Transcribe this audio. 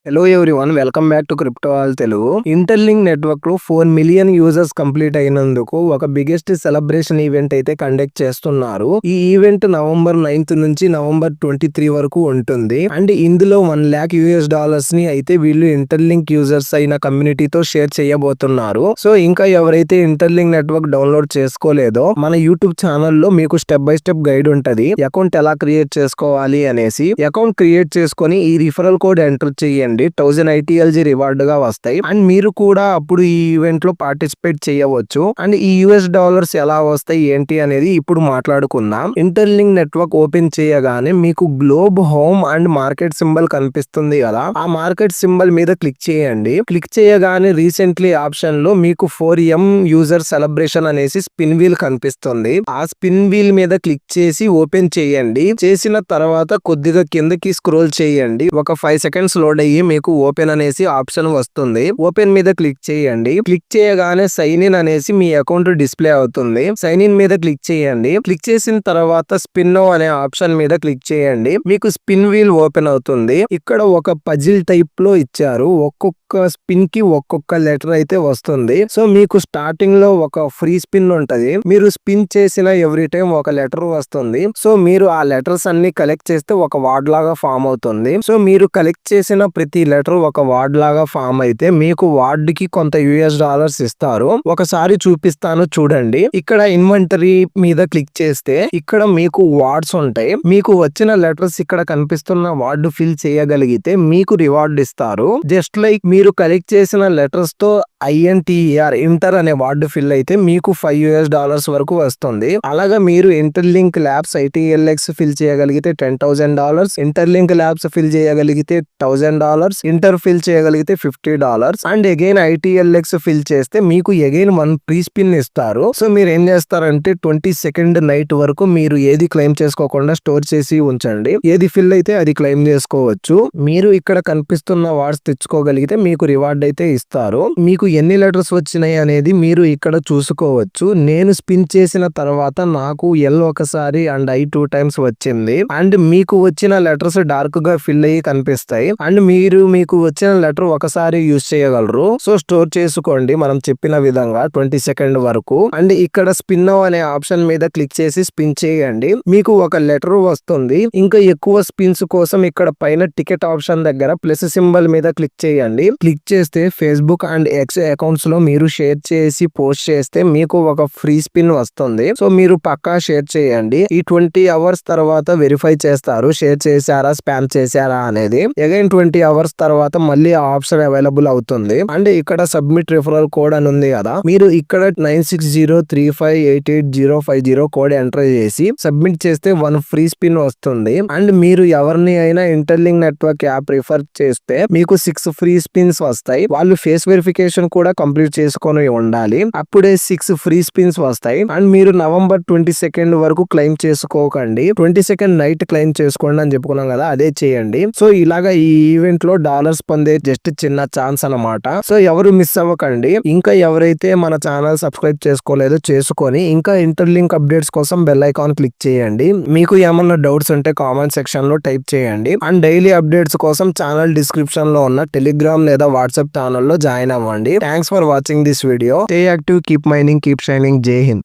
Hello everyone, welcome back to crypto all Telugu. Interlink network లో 4 million users complete అయినందుకు ఒక biggest celebration event అయితే conduct చేస్తున్నారు. ఈ ఈవెంట్ నవంబర్ 9th నుంచి నవంబర్ 23 వరకు ఉంటుంది. అండ్ ఇందులో $1,00,000 ని అయితే వీళ్ళు ఇంటర్లింక్ యూజర్స్ అయిన కమ్యూనిటీతో షేర్ చేయబోతున్నారు. సో ఇంకా ఎవరైతే ఇంటర్లింక్ నెట్వర్క్ డౌన్లోడ్ చేసుకోలేదో మన యూట్యూబ్ ఛానల్లో మీకు స్టెప్ బై స్టెప్ గైడ్ ఉంటది. అకౌంట్ ఎలా క్రియేట్ చేసుకోవాలి అనేసి. అకౌంట్ క్రియేట్ చేసుకొని ఈ రిఫరల్ కోడ్ ఎంటర్ చేయండి. 1000 ITLG రివార్డ్ గా వస్తాయి. అండ్ మీరు కూడా అప్పుడు ఈ ఈవెంట్ లో పార్టిసిపేట్ చేయవచ్చు. అండ్ ఈ $US ఎలా వస్తాయి ఏంటి అనేది ఇప్పుడు మాట్లాడుకుందాం. ఇంటర్లింక్ నెట్వర్క్ ఓపెన్ చేయగానే మీకు globe, home and market symbol కనిపిస్తుంది కదా. ఆ మార్కెట్ సింబల్ మీద క్లిక్ చేయండి. క్లిక్ చేయగానే రీసెంట్లీ ఆప్షన్ లో మీకు 4M యూజర్ సెలబ్రేషన్ అనేసి స్పిన్ వీల్ కనిపిస్తుంది. ఆ స్పిన్ వీల్ మీద క్లిక్ చేసి ఓపెన్ చేయండి. చేసిన తర్వాత కొద్దిగా కిందకి స్క్రోల్ చేయండి. ఒక 5 seconds లోడ్ అయ్యి మీకు ఓపెన్ అనేసి ఆప్షన్ వస్తుంది. ఓపెన్ మీద క్లిక్ చేయండి. క్లిక్ చేయగానే సైన్ ఇన్ అనేసి మీ అకౌంట్ డిస్ప్లే అవుతుంది. సైన్ ఇన్ మీద క్లిక్ చేయండి. క్లిక్ చేసిన తర్వాత స్పిన్ అనే ఆప్షన్ మీద క్లిక్ చేయండి. మీకు స్పిన్ వీల్ ఓపెన్ అవుతుంది. ఇక్కడ ఒక పజిల్ టైప్ లో ఇచ్చారు. ఒక్కొక్క స్పిన్ కి ఒక్కొక్క లెటర్ అయితే వస్తుంది. సో మీకు స్టార్టింగ్ లో ఒక ఫ్రీ స్పిన్ ఉంటది. మీరు స్పిన్ చేసిన ఎవ్రీ టైం ఒక లెటర్ వస్తుంది. సో మీరు ఆ లెటర్స్ అన్ని కలెక్ట్ చేస్తే ఒక వర్డ్ లాగా ఫామ్ అవుతుంది. సో మీరు కలెక్ట్ చేసిన ప్రతి లెటర్ ఒక వర్డ్ లాగా ఫామ్ అయితే మీకు వర్డ్ కి కొంత $US ఇస్తారు. ఒకసారి చూపిస్తాను చూడండి. ఇక్కడ ఇన్వెంటరీ మీద క్లిక్ చేస్తే ఇక్కడ మీకు వర్డ్స్ ఉంటాయి. మీకు వచ్చిన లెటర్స్ ఇక్కడ కనిపిస్తున్న వర్డ్ ఫిల్ చేయగలిగితే మీకు రివార్డ్ ఇస్తారు. జస్ట్ లైక్ మీరు కలెక్ట్ చేసిన లెటర్స్ తో ఇంటర్ అనే వర్డ్ ఫిల్ అయితే మీకు $5 వరకు వస్తుంది. అలాగా మీరు ఇంటర్లింక్ ల్యాబ్స్ ITLX ఫిల్ చేయగలిగితే $10,000, ఇంటర్లింక్ ల్యాబ్స్ ఫిల్ చేయగలిగితే $1,000, ఇంటర్ ఫిల్ చేయగలిగితే $50 అండ్ అగైన్ ITLX ఫిల్ చేస్తే మీకు అగైన్ 1 ఫ్రీ స్పిన్ ఇస్తారు. సో మీరు ఏం చేస్తారంటే 22nd నైట్ వరకు మీరు ఏది క్లెయిమ్ చేసుకోకుండా స్టోర్ చేసి ఉంచండి. ఏది ఫిల్ అయితే అది క్లెయిమ్ చేసుకోవచ్చు. మీరు ఇక్కడ కనిపిస్తున్న వర్డ్స్ తెచ్చుకోగలిగితే మీకు రివార్డ్ అయితే ఇస్తారు. మీకు ఎన్ని లెటర్స్ వచ్చినాయి అనేది మీరు ఇక్కడ చూసుకోవచ్చు. నేను స్పిన్ చేసిన తర్వాత నాకు L ఒకసారి అండ్ I 2 times వచ్చింది. అండ్ మీకు వచ్చిన లెటర్స్ డార్క్ గా ఫిల్ అయ్యి కనిపిస్తాయి. అండ్ మీరు మీకు వచ్చిన లెటర్ ఒకసారి యూజ్ చేయగలరు. సో స్టోర్ చేసుకోండి మనం చెప్పిన విధంగా 22nd వరకు. అండ్ ఇక్కడ స్పిన్ అనే ఆప్షన్ మీద క్లిక్ చేసి స్పిన్ చేయండి. మీకు ఒక లెటర్ వస్తుంది. ఇంకా ఎక్కువ స్పిన్స్ కోసం ఇక్కడ పైన టికెట్ ఆప్షన్ దగ్గర ప్లస్ సింబల్ మీద క్లిక్ చేయండి. క్లిక్ చేస్తే ఫేస్బుక్ అండ్ X అకౌంట్స్ లో మీరు షేర్ చేసి పోస్ట్ చేస్తే మీకు ఒక ఫ్రీ స్పిన్ వస్తుంది. సో మీరు పక్కా షేర్ చేయండి. ఈ 20 hours తర్వాత వెరిఫై చేస్తారు షేర్ చేశారా స్పామ్ చేశారా అనేది. అగైన్ 20 hours తర్వాత మళ్ళీ ఆ ఆప్షన్ అవైలబుల్ అవుతుంది. అండ్ ఇక్కడ సబ్మిట్ రిఫరల్ కోడ్ అని ఉంది కదా. మీరు ఇక్కడ 9603588050 కోడ్ ఎంటర్ చేసి సబ్మిట్ చేస్తే 1 ఫ్రీ స్పిన్ వస్తుంది. అండ్ మీరు ఎవరిని అయినా ఇంటర్లింక్ నెట్వర్క్ యాప్ రిఫర్ చేస్తే మీకు 6 ఫ్రీ స్పిన్స్ వస్తాయి. వాళ్ళు ఫేస్ వెరిఫికేషన్ కూడా కంప్లీట్ చేసుకొని ఉండాలి. అప్పుడే 6 ఫ్రీ స్పిన్స్ వస్తాయి. అండ్ మీరు నవంబర్ 22nd వరకు క్లెయిమ్ చేసుకోకండి. 22nd నైట్ క్లెయిమ్ చేసుకోండి అని చెప్పుకున్నాం కదా, అదే చేయండి. సో ఇలాగా ఈ ఈవెంట్ లో డాలర్స్ పొందే జస్ట్ చిన్న ఛాన్స్ అన్నమాట. సో ఎవరు మిస్ అవ్వకండి. ఇంకా ఎవరైతే మన ఛానల్ సబ్స్క్రైబ్ చేసుకోలేదో చేసుకొని ఇంకా ఇంటర్లింక్ అప్డేట్స్ కోసం బెల్ ఐకాన్ క్లిక్ చేయండి. మీకు ఏమన్నా డౌట్స్ ఉంటే కామెంట్ సెక్షన్ లో టైప్ చేయండి. అండ్ డైలీ అప్డేట్స్ కోసం ఛానల్ డిస్క్రిప్షన్ లో ఉన్న టెలిగ్రామ్ లేదా వాట్సాప్ ఛానల్ లో జాయిన్ అవ్వండి. Thanks for watching this video. Stay active, keep mining, keep shining. జై హింద్.